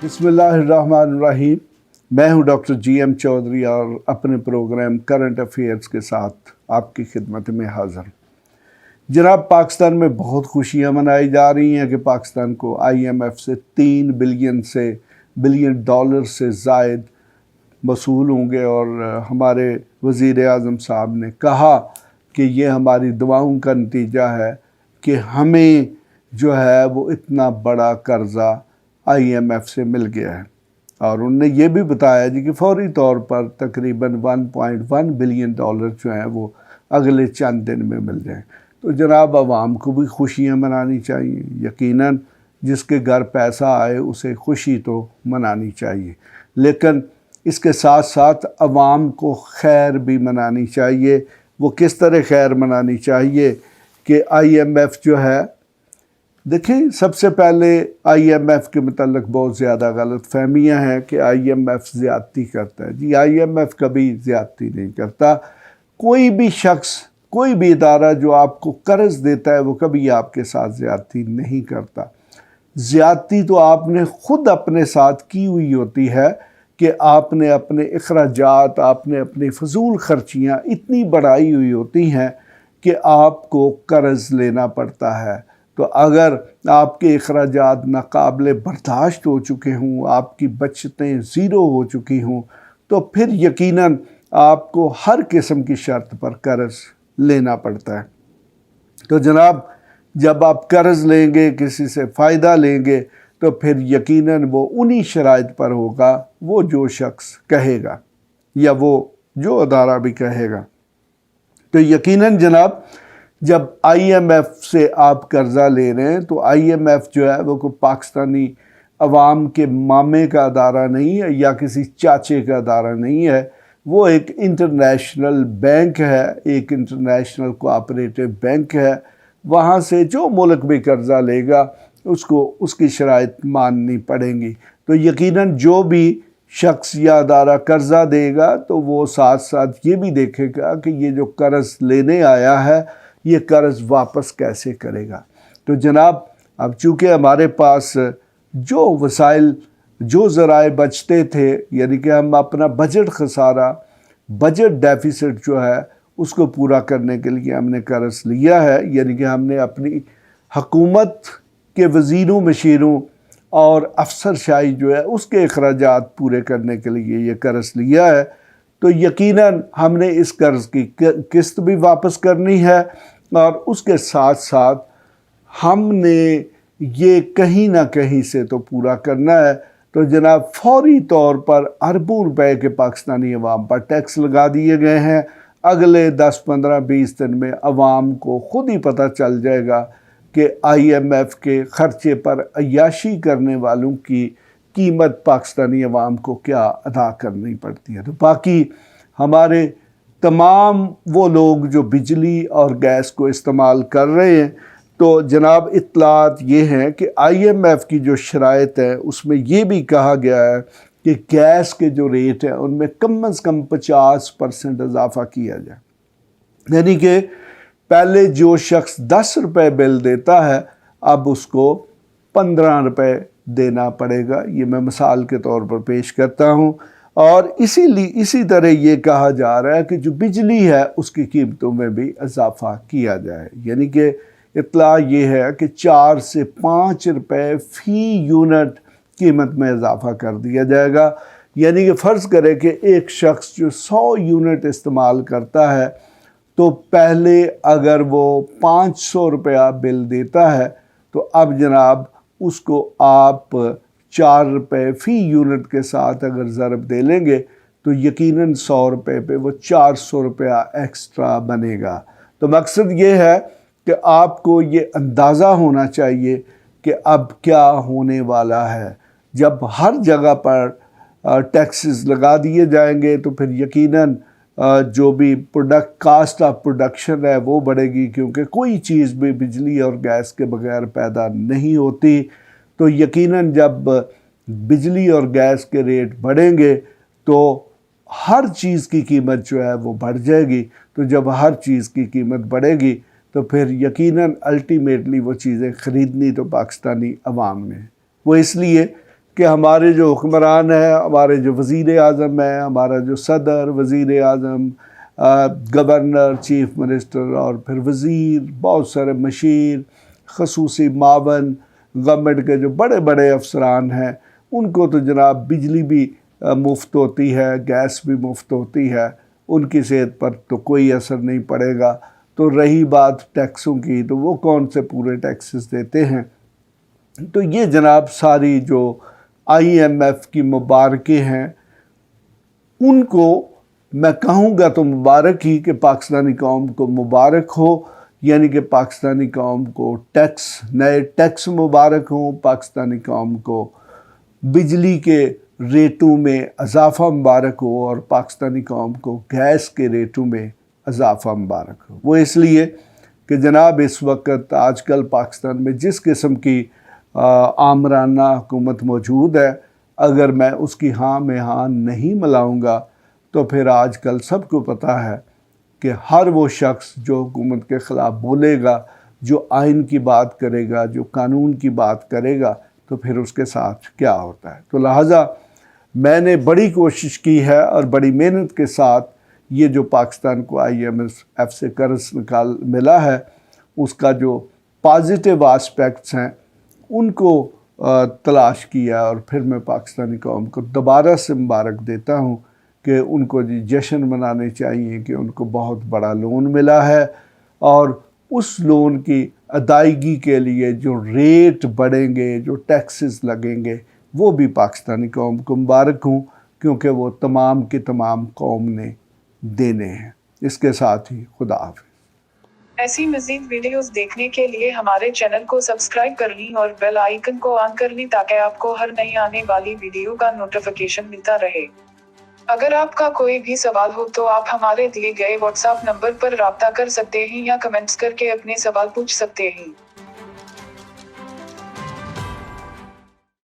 बिस्मिल्लाहिर्रहमानिर्रहीम। मैं हूं डॉक्टर GM चौधरी और अपने प्रोग्राम करंट अफेयर्स के साथ आपकी खिदमत में हाज़िर हूं। जनाब, पाकिस्तान में बहुत खुशियां मनाई जा रही हैं कि पाकिस्तान को IMF से $3 बिलियन से ज़ायद वसूल होंगे और हमारे वज़ीर आज़म साहब ने कहा कि ये हमारी दुआओं का नतीजा है कि हमें जो है वो इतना बड़ा कर्ज़ा IMF से मिल गया है। और उनने ये भी बताया जी कि फौरी तौर पर तकरीबन $1.1 बिलियन जो हैं वो अगले चंद दिन में मिल जाएं। तो जनाब, आवाम को भी खुशियाँ मनानी चाहिए। यकीनन जिसके घर पैसा आए उसे खुशी तो मनानी चाहिए, लेकिन इसके साथ साथ आवाम को खैर भी मनानी चाहिए। वो किस तरह खैर मनानी चाहिए कि IMF जो है, देखें, सबसे पहले IMF के मतलब बहुत ज़्यादा गलत फहमियाँ हैं कि IMF ज़्यादती करता है। जी, IMF कभी ज़्यादती नहीं करता। कोई भी शख्स, कोई भी इदारा जो आपको कर्ज देता है वो कभी आपके साथ ज़्यादती नहीं करता। ज़्यादती तो आपने खुद अपने साथ की हुई होती है कि आपने अपने अखराजात, आपने अपनी फजूल खर्चियाँ इतनी बढ़ाई हुई होती हैं कि आपको कर्ज लेना पड़ता है। तो अगर आपके अखराजात नाकाबिले बर्दाश्त हो चुके हों, आपकी बचतें ज़ीरो हो चुकी हों, तो फिर यकीनन आपको हर किस्म की शर्त पर कर्ज लेना पड़ता है। तो जनाब, जब आप कर्ज लेंगे, किसी से फ़ायदा लेंगे, तो फिर यकीनन वो उन्हीं शराइत पर होगा वो जो शख्स कहेगा या वो जो अदारा भी कहेगा। तो यकीनन जनाब, जब IMF से आप कर्ज़ा ले रहे हैं तो IMF जो है वो कोई पाकिस्तानी अवाम के मामे का अदारा नहीं है या किसी चाचे का अदारा नहीं है। वो एक इंटरनेशनल बैंक है, एक इंटरनेशनल कोऑपरेटिव बैंक है। वहाँ से जो मुल्क भी कर्ज़ा लेगा उसको उसकी शराइत माननी पड़ेंगी। तो यकीनन जो भी शख्स या अदारा कर्ज़ा देगा तो वो साथ साथ ये भी देखेगा कि ये जो कर्ज़ लेने आया है ये कर्ज़ वापस कैसे करेगा। तो जनाब, अब चूँकि हमारे पास जो वसाइल, जो ज़राए बचते थे, यानी कि हम अपना बजट खसारा, बजट डेफिसिट जो है उसको पूरा करने के लिए हमने कर्ज़ लिया है। यानी कि हमने अपनी हुकूमत के वज़ीरों, मशीरों और अफसरशाही जो है उसके अखराजात पूरे करने के लिए ये कर्ज़ लिया है। तो यकीनन हमने इस कर्ज़ की किस्त भी वापस करनी है और उसके साथ साथ हमने ये कहीं ना कहीं से तो पूरा करना है। तो जनाब, फौरी तौर पर अरबों रुपए के पाकिस्तानी अवाम पर टैक्स लगा दिए गए हैं। अगले 10, 15, 20 दिन में अवाम को खुद ही पता चल जाएगा कि IMF के ख़र्चे पर अय्याशी करने वालों की कीमत पाकिस्तानी अवाम को क्या अदा करनी पड़ती है। तो बाकी हमारे तमाम वो लोग जो बिजली और गैस को इस्तेमाल कर रहे हैं, तो जनाब इत्तलात ये हैं कि IMF की जो शराइत है उसमें ये भी कहा गया है कि गैस के जो रेट हैं उनमें कम से कम 50% इजाफा किया जाए। यानी कि पहले जो शख्स 10 रुपये बिल देता है अब उसको 15 रुपये देना पड़ेगा। ये मैं मिसाल के तौर पर पेश करता हूँ। और इसी तरह ये कहा जा रहा है कि जो बिजली है उसकी कीमतों में भी इजाफा किया जाए। यानी कि इत्तला ये है कि 4 से 5 रुपये फ़ी यूनिट कीमत में इजाफा कर दिया जाएगा। यानी कि फ़र्ज़ करें कि एक शख्स जो 100 यूनिट इस्तेमाल करता है तो पहले अगर वो 500 रुपया बिल देता है तो अब जनाब उसको आप 4 रुपये फ़ी यूनिट के साथ अगर ज़रब दे लेंगे तो यकीनन 100 रुपये पे वो 400 रुपया एक्स्ट्रा बनेगा। तो मकसद ये है कि आपको ये अंदाज़ा होना चाहिए कि अब क्या होने वाला है। जब हर जगह पर टैक्सेस लगा दिए जाएंगे तो फिर यकीनन जो भी कास्ट ऑफ प्रोडक्शन है वो बढ़ेगी, क्योंकि कोई चीज़ भी बिजली और गैस के बगैर पैदा नहीं होती। तो यकीनन जब बिजली और गैस के रेट बढ़ेंगे तो हर चीज़ की कीमत जो है वो बढ़ जाएगी। तो जब हर चीज़ की कीमत बढ़ेगी तो फिर यकीनन अल्टीमेटली वो चीज़ें ख़रीदनी तो पाकिस्तानी अवाम ने। वो इसलिए کہ ہمارے جو حکمران ہیں، ہمارے جو وزیر اعظم ہیں، ہمارا جو صدر، وزیر اعظم، گورنر، چیف منسٹر اور پھر وزیر، بہت سارے مشیر، خصوصی معاون، گورنمنٹ کے جو بڑے بڑے افسران ہیں، ان کو تو جناب بجلی بھی مفت ہوتی ہے، گیس بھی مفت ہوتی ہے، ان کی صحت پر تو کوئی اثر نہیں پڑے گا۔ تو رہی بات ٹیکسوں کی، تو وہ کون سے پورے ٹیکسز دیتے ہیں؟ تو یہ جناب ساری جو آئی ایم ایف کی مبارکیں ہیں، ان کو میں کہوں گا تو مبارک ہی، کہ پاکستانی قوم کو مبارک ہو، یعنی کہ پاکستانی قوم کو نئے ٹیکس مبارک ہوں، پاکستانی قوم کو بجلی کے ریٹوں میں اضافہ مبارک ہو، اور پاکستانی قوم کو گیس کے ریٹوں میں اضافہ مبارک ہو۔ وہ اس لیے کہ جناب اس وقت آج کل پاکستان میں جس قسم کی آمرانہ حکومت موجود ہے، اگر میں اس کی ہاں میں ہاں نہیں ملاؤں گا تو پھر آج کل سب کو پتہ ہے کہ ہر وہ شخص جو حکومت کے خلاف بولے گا، جو آئین کی بات کرے گا، جو قانون کی بات کرے گا، تو پھر اس کے ساتھ کیا ہوتا ہے۔ تو لہٰذا میں نے بڑی کوشش کی ہے اور بڑی محنت کے ساتھ یہ جو پاکستان کو آئی ایم ایف سے قرض ملا ہے، اس کا جو پازیٹیو آسپیکٹس ہیں ان کو تلاش کیا، اور پھر میں پاکستانی قوم کو دوبارہ سے مبارک دیتا ہوں کہ ان کو جشن منانے چاہیے کہ ان کو بہت بڑا لون ملا ہے، اور اس لون کی ادائیگی کے لیے جو ریٹ بڑھیں گے، جو ٹیکسز لگیں گے، وہ بھی پاکستانی قوم کو مبارک ہوں، کیونکہ وہ تمام کی تمام قوم نے دینے ہیں۔ اس کے ساتھ ہی خدا حافظ۔ ایسی مزید ویڈیوز دیکھنے کے لیے ہمارے چینل کو سبسکرائب کر لیں اور بیل آئیکن کو آن کر لیں تاکہ آپ کو ہر نئی آنے والی ویڈیو کا نوٹیفیکیشن ملتا رہے۔ اگر آپ کا کوئی بھی سوال ہو تو آپ ہمارے دیے گئے واٹس ایپ نمبر پر رابطہ کر سکتے ہیں یا کمنٹس کر کے اپنے سوال پوچھ سکتے ہیں۔